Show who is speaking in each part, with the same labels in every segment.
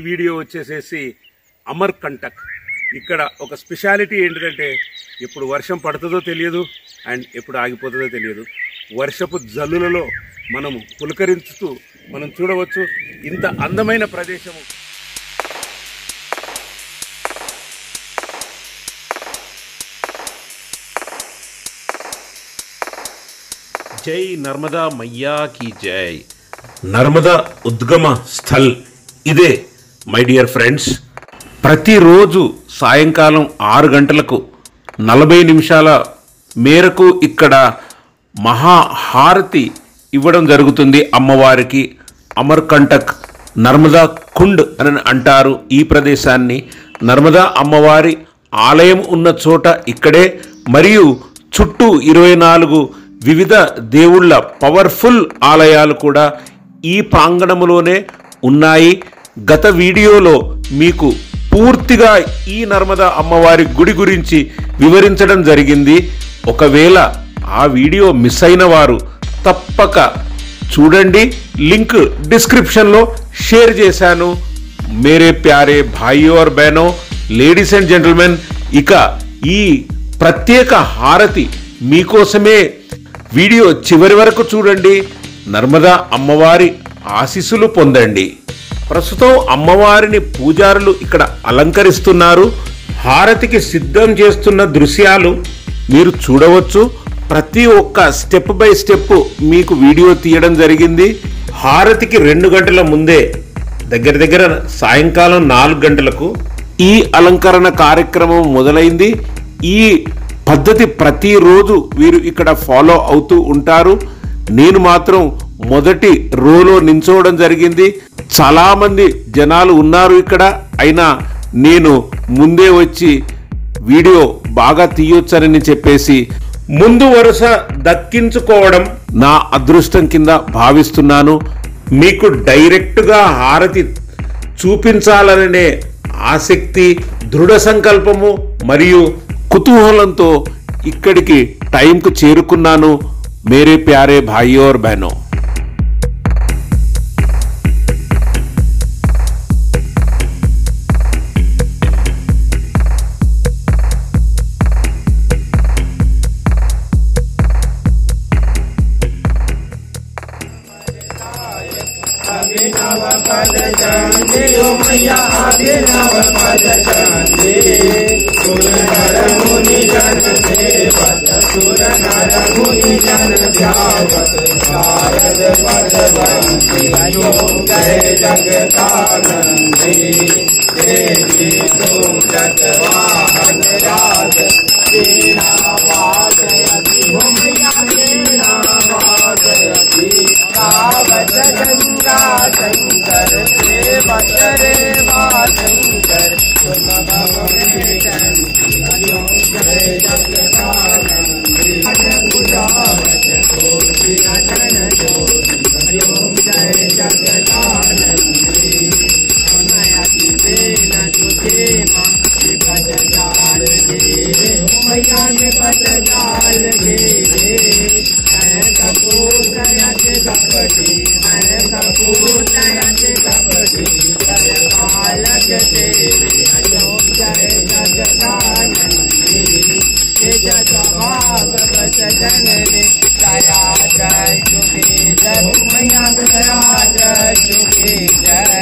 Speaker 1: Video వచ్చేసేసి అమర్కంటక్. ఇక్కడ ఒక స్పెషాలిటీ ఏంటంటే ఎప్పుడు వర్షం పడుతుందో తెలియదు అండ్ ఎప్పుడు ఆగిపోతుందో తెలియదు. వర్షపు జల్లులలో మనము పులకరించుతూ మనం చూడవచ్చు ఇంత అందమైన ప్రదేశము. జై నర్మదా మయ్యా కీ జై. నర్మదా ఉద్గమ స్థల్ ఇదే మై డియర్ ఫ్రెండ్స్. ప్రతిరోజు సాయంకాలం 6 గంటలకు 40 నిమిషాల మేరకు ఇక్కడ మహాహారతి ఇవ్వడం జరుగుతుంది అమ్మవారికి. అమర్కంటక్ నర్మదా కుండ్ అని అంటారు ఈ ప్రదేశాన్ని. నర్మదా అమ్మవారి ఆలయం ఉన్న చోట ఇక్కడే, మరియు చుట్టూ 24 వివిధ దేవుళ్ళ పవర్ఫుల్ ఆలయాలు కూడా ఈ ప్రాంగణంలోనే ఉన్నాయి. గత వీడియోలో మీకు పూర్తిగా ఈ నర్మదా అమ్మవారి గుడి గురించి వివరించడం జరిగింది. ఒకవేళ ఆ వీడియో మిస్ అయిన వారు తప్పక చూడండి, లింక్ డిస్క్రిప్షన్లో షేర్ చేశాను. మేరే ప్యారే భాయియో और బహనో, లేడీస్ అండ్ జెంటిల్మెన్, ఇక ఈ ప్రత్యేక హారతి మీకోసమే. వీడియో చివరి వరకు చూడండి, నర్మదా అమ్మవారి ఆశీస్సులు పొందండి. ప్రస్తుతం అమ్మవారిని పూజారులు ఇక్కడ అలంకరిస్తున్నారు. హారతికి సిద్ధం చేస్తున్న దృశ్యాలు మీరు చూడవచ్చు. ప్రతి ఒక్క స్టెప్ బై స్టెప్ మీకు వీడియో తీయడం జరిగింది. హారతికి 2 గంటల ముందే, దగ్గర సాయంకాలం 4 గంటలకు ఈ అలంకరణ కార్యక్రమం మొదలైంది. ఈ పద్ధతి ప్రతిరోజు వీరు ఇక్కడ ఫాలో అవుతూ ఉంటారు. నేను మాత్రం మొదటి రోలో నించోవడం జరిగింది. చాలా మంది జనాలు ఉన్నారు ఇక్కడ, అయినా నేను ముందే వచ్చి వీడియో బాగా తీయొచ్చని చెప్పేసి ముందు వరుస దక్కించుకోవడం నా అదృష్టం కింద భావిస్తున్నాను. మీకు డైరెక్ట్గా హారతి చూపించాలనే ఆసక్తి, దృఢ సంకల్పము మరియు కుతూహలంతో ఇక్కడికి టైంకు చేరుకున్నాను. మేరే ప్యారే భాయియో और బహనో,
Speaker 2: अभिनव पद चंदे ओ मैया, अभिनव पद चंदे, सुर नर मुनि जन सेवत, सुर नर मुनि जन ध्यावत, शारद पद वंदे जो गए जगतानंदे, देवी दूतक वाहन राज, वीणा वादयति ओ मैया, वीणा वादयति, गावत गंगा शंकर सेवत रे वा शंकर, तुम भगवेशन हरिओं जय जगदानंदी, पूजावत कोटि अजन ज्योति, हरिओं जय जगदानंदी, अमयति बेन तुझे मां विपद जाल घेरे, मैया विपद जाल घेरे, कपूरयत कपटी, हर कपूरयत कपटी, कर बालक तेरे हरिओं जय जगदानंदी, तेज स्वभाववत जननी, दया जय जुगे जय मैया, दया जय जुगे जय,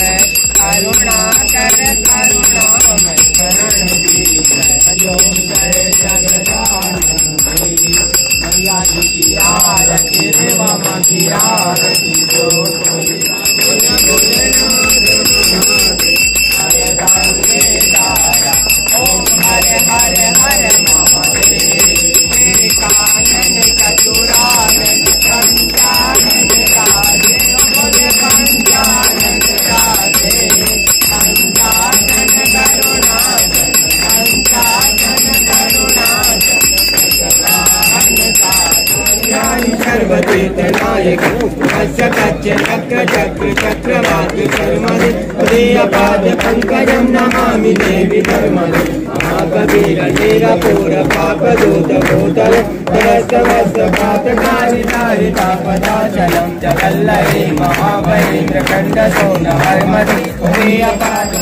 Speaker 2: करुणा कर करुणामय करण दीजय, हरिओं जय जगदानंदी, मैया की आरती रे मामा की आरती, जो कोई बोले बोले हरे गंगे धारा, ओम हरे हरे हरे मामा रे, कानन कचुरानन पंचानन राधे, बोले पंचानन राधे, पंचानन करुणाचन, पंचानन करुणाचन, सर्वचेतनायक कस्य कच्च चक्र चक्र चक्रवाति कर्मणि, उदयपाद पंकजं नमामि देवी धर्मणि, महाकबीर नीरपूर पापदूत भूतल, सहस्रवस्त्र पातकारितारि तापदाचलं जगल्लये, महाबलीन्द्र खण्ड सोन हर्मति, उदयपाद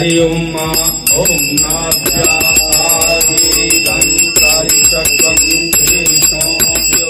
Speaker 3: हरि ओम नाभ्यादिदं कारिचक्रं श्रीशोभ्यो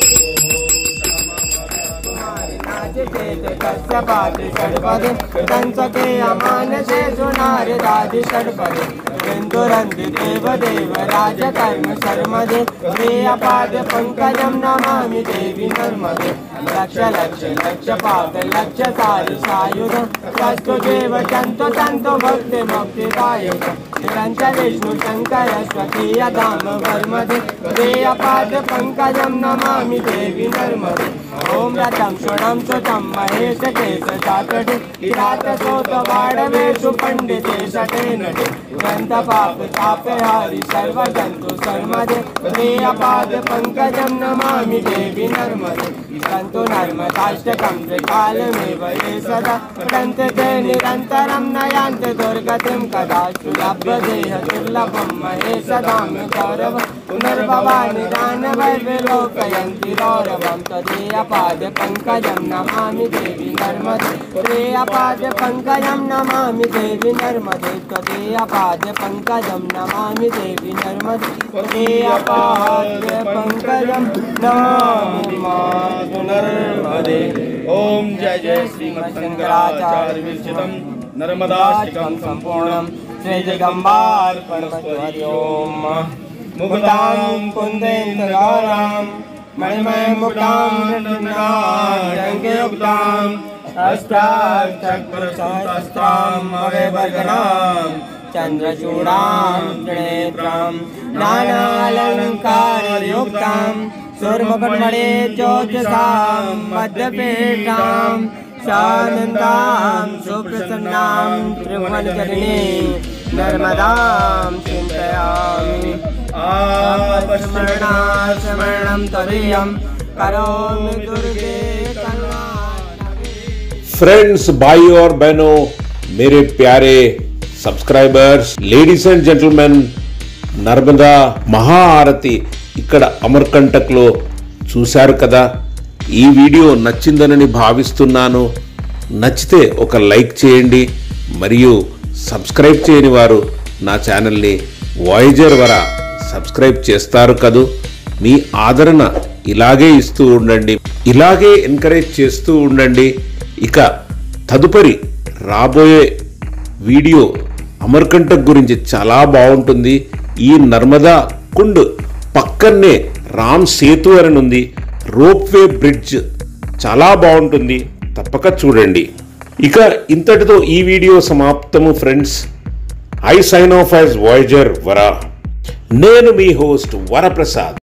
Speaker 2: कश्यपाति षड्पदे कंसके अमानसे सुनारदादि षड्पदे बिन्दुरन्ति देवदेव राजकर्म शर्मदे प्रियपाद पंकजं नमामि देवी नर्मदे लक्ष लक्ष लक्ष पाद लक्ष सारि सायुध कस्तु देव चंतो चंतो भक्ति मुक्तिदायक निरंतर विष्णु शंकर स्वकीय धाम वर्मदे प्रियपाद पंकजं नमामि देवी नर्मदे ओम रतं शुणं सुतं महेश केश चाटटे किरात सोत वाडवेषु पंडिते शटे नटे ग्रंथ पाप ताप हारि सर्व जंतु सर्मदे प्रियपाद पंकजं नमामि देवी नर्मदे संतो नर्मदाष्टकं त्रिकालमेव ये सदा पठन्ते ते निरन्तरं नयान्ते दुर्गतिं कदा सुलभदेह दुर्लभं महेशदां गौरव पुनर्भवानि दानवैर्विलोकयन्ति गौरवं तदीयपाद पंकजं नमामि देवी नर्मदे प्रियपाद पंकजं नमामि देवी नर्मदे तदीयपाद पंकजं नमामि देवी नर्मदे प्रियपाद पंकजं नमामि नर्मदे।
Speaker 3: ओम जय जय श्रीमद्शंकराचार्य विरचितं नर्मदाष्टकं संपूर्णं
Speaker 2: श्री जगम्बार्पणमस्तु। हरि ओम मुक्तां कुन्देन्द्रगौरां मणिमय मुक्तां रङ्गयुक्तां अष्टाक्षरसहस्रां अवयवर्गणां चन्द्रचूडां त्रिनेत्रां नानालङ्कारयुक्तां सुरमुकुटमणे ज्योतिषां मध्यपीठां शानन्दां सुप्रसन्नां त्रिभुवनजननीं नर्मदां चिन्तयामि। आपस्मरणास्मरणं त्वदीयं करोमि दुर्गे करुणानिधे।
Speaker 4: फ्रेंड्स, भाई और बहनों, मेरे प्यारे subscribers, ladies and gentleman, Narmada మహాఆరతి ఇక్కడ అమర్కంటక్లో చూశారు కదా. ఈ వీడియో నచ్చిందనని భావిస్తున్నాను. నచ్చితే ఒక లైక్ చేయండి. మరియు సబ్స్క్రైబ్ చేయని వారు నా ఛానల్ని వాయేజర్ వర సబ్స్క్రైబ్ చేస్తారు కదూ. మీ ఆదరణ ఇలాగే ఇస్తూ ఉండండి, ఇలాగే ఎంకరేజ్ చేస్తూ ఉండండి. ఇక తదుపరి రాబోయే వీడియో అమర్కంటక్ గురించి చాలా బాగుంటుంది. ఈ నర్మదా కుండ్ పక్కనే రామ్ సేతు అని ఉంది, రోప్వే బ్రిడ్జ్ చాలా బాగుంటుంది, తప్పక చూడండి. ఇక ఇంతటితో ఈ వీడియో సమాప్తము friends. I sign off as Voyager Vara. నేను మీ హోస్ట్ వరప్రసాద్.